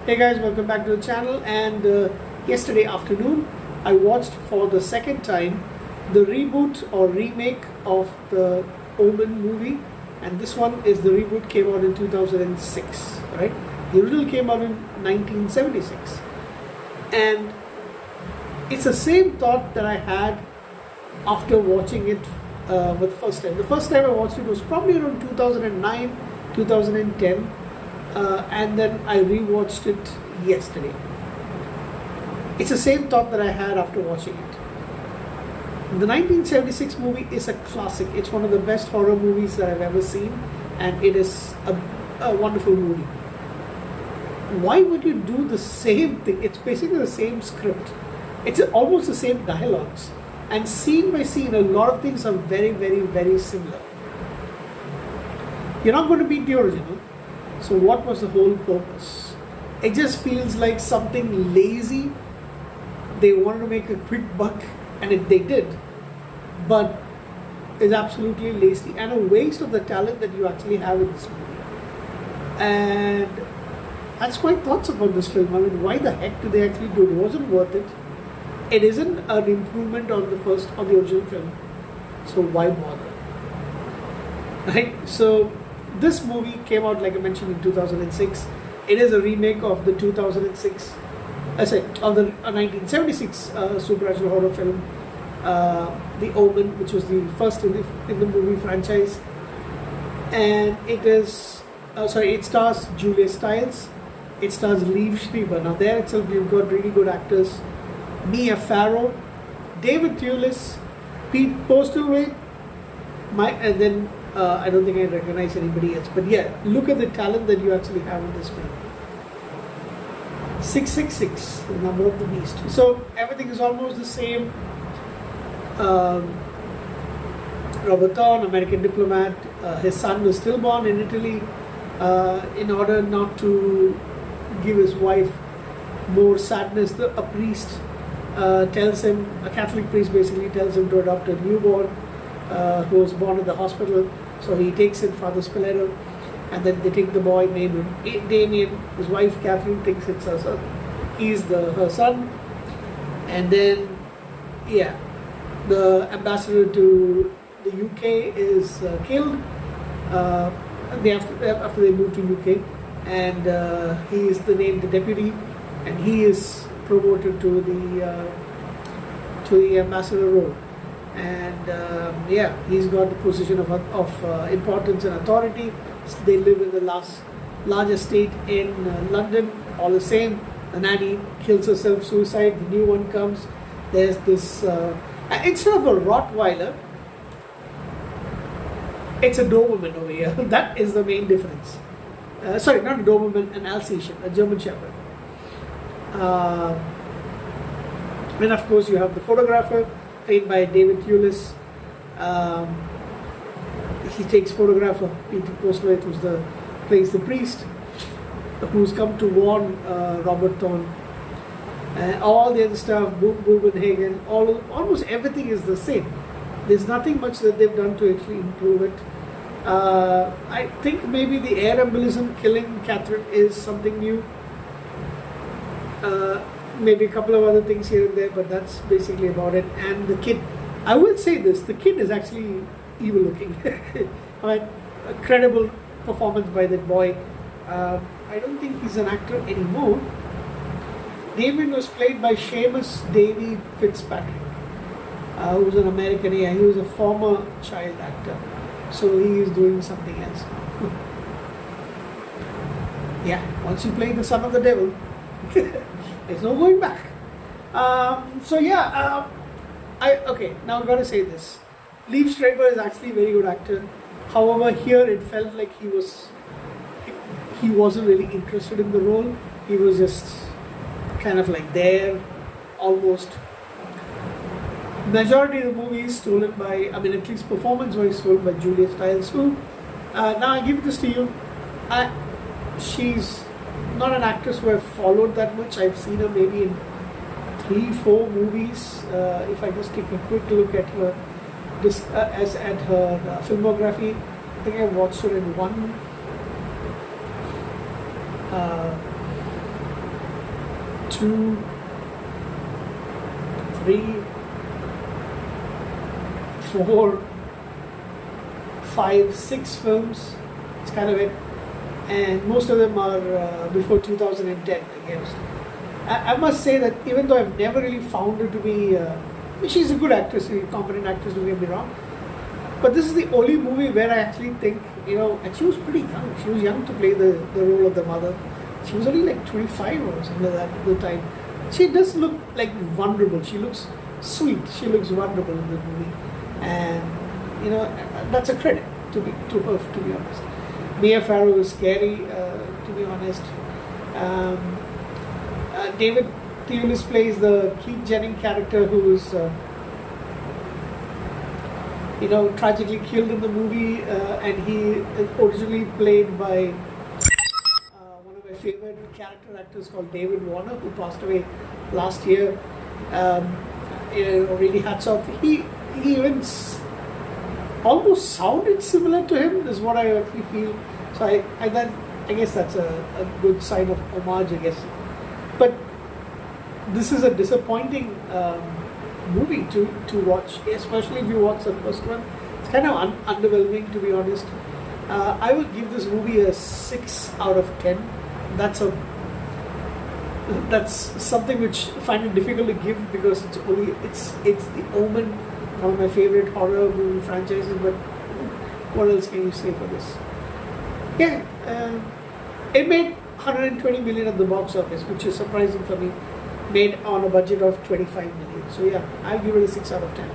Hey guys, welcome back to the channel. And yesterday afternoon, I watched for the second time the reboot or remake of the Omen movie. And this one is the reboot, came out in 2006, right? The original came out in 1976. And it's the same thought that I had after watching it for the first time. The first time I watched it was probably around 2009, 2010. And then I rewatched it yesterday. It's the same thought that I had after watching it. The 1976 movie is a classic. It's one of the best horror movies that I've ever seen, and it is a wonderful movie. Why would you do the same thing? It's basically the same script. It's almost the same dialogues. And scene by scene, a lot of things are very, very, very similar. You're not going to beat the original. So what was the whole purpose? It just feels like something lazy. They wanted to make a quick buck, and they did. But it's absolutely lazy and a waste of the talent that you actually have in this movie. And that's my thoughts about this film. I mean, why the heck did they actually do it? It wasn't worth it. It isn't an improvement on the original film. So why bother? Right? So this movie came out, like I mentioned, in 2006. It is a remake of the 2006, of the 1976 supernatural horror film, The Omen, which was the first in the movie franchise. And it stars Julia Stiles. It stars Liev Schreiber. Now there itself, you've got really good actors: Mia Farrow, David Thewlis, Pete Postlethwaite, and then I don't think I recognize anybody else. But yeah, look at the talent that you actually have in this film. 666, the number of the beast. So everything is almost the same. Robert Thorne, American diplomat, his son was stillborn in Italy. In order not to give his wife more sadness, a priest tells him, a Catholic priest basically tells him to adopt a newborn who was born at the hospital. So he takes in Father Spiletto, and then they take the boy named Damien. His wife Catherine thinks it's her son. He's her son. And then, yeah, the ambassador to the UK is killed after they move to UK, and he is named the deputy, and he is promoted to the ambassador role. And he's got the position of importance and authority. They live in the largest estate in London. All the same, the nanny kills herself, suicide. The new one comes. There's this instead of a Rottweiler, it's a Doberman over here. That is the main difference. Sorry, not a Doberman, an Alsatian, a German Shepherd. And of course, you have the photographer, played by David Thewlis. He takes photograph of Peter Postlethwaite, who plays the priest, who's come to warn Robert Thorne. All the other stuff, Bubenhagen, almost everything is the same. There's nothing much that they've done to actually improve it. I think maybe the air embolism killing Catherine is something new. Maybe a couple of other things here and there, but that's basically about it. And the kid, I will say this, the kid is actually evil looking. I mean, a credible performance by that boy. I don't think he's an actor anymore. Damien was played by Seamus Davy Fitzpatrick, who was an American. Yeah, he was a former child actor, so he is doing something else. Yeah, once you play the son of the devil, there's no going back. Okay, now I've got to say this. Liev Schreiber is actually a very good actor. However, here it felt like he wasn't really interested in the role. He was just kind of like there, almost. Majority of the movie is stolen by, at least performance-wise, stolen by Julia Stiles, who, now I give this to you, she's not an actress who I've followed that much. I've seen her maybe in 3-4 movies. If I just take a quick look at her filmography, I think I watched her in one 2, 3, 4, 5, 6 films. It's kind of it. And most of them are before 2010, I guess. I must say that even though I've never really found her to be, she's a good actress, a competent actress, don't get me wrong. But this is the only movie where I actually think, and she was pretty young. She was young to play the role of the mother. She was only like 25 or something like that at the time. She does look like vulnerable. She looks sweet. She looks wonderful in the movie. And, that's a credit to her, to be honest. Mia Farrow is scary, to be honest. David Thewlis plays the Keith Jennings character who is, tragically killed in the movie, and he is originally played by one of my favorite character actors called David Warner, who passed away last year. Really hats off. He even almost sounded similar to him, is what I actually feel. So I guess that's a good sign of homage, I guess. But this is a disappointing movie to watch, especially if you watch the first one. It's kind of underwhelming, to be honest. I will give this movie a 6 out of 10. That's something which I find it difficult to give because it's the Omen, one of my favorite horror movie franchises. But what else can you say for this? Yeah, it made 120 million at the box office, which is surprising for me. Made on a budget of 25 million. So yeah, I'll give it a 6 out of 10.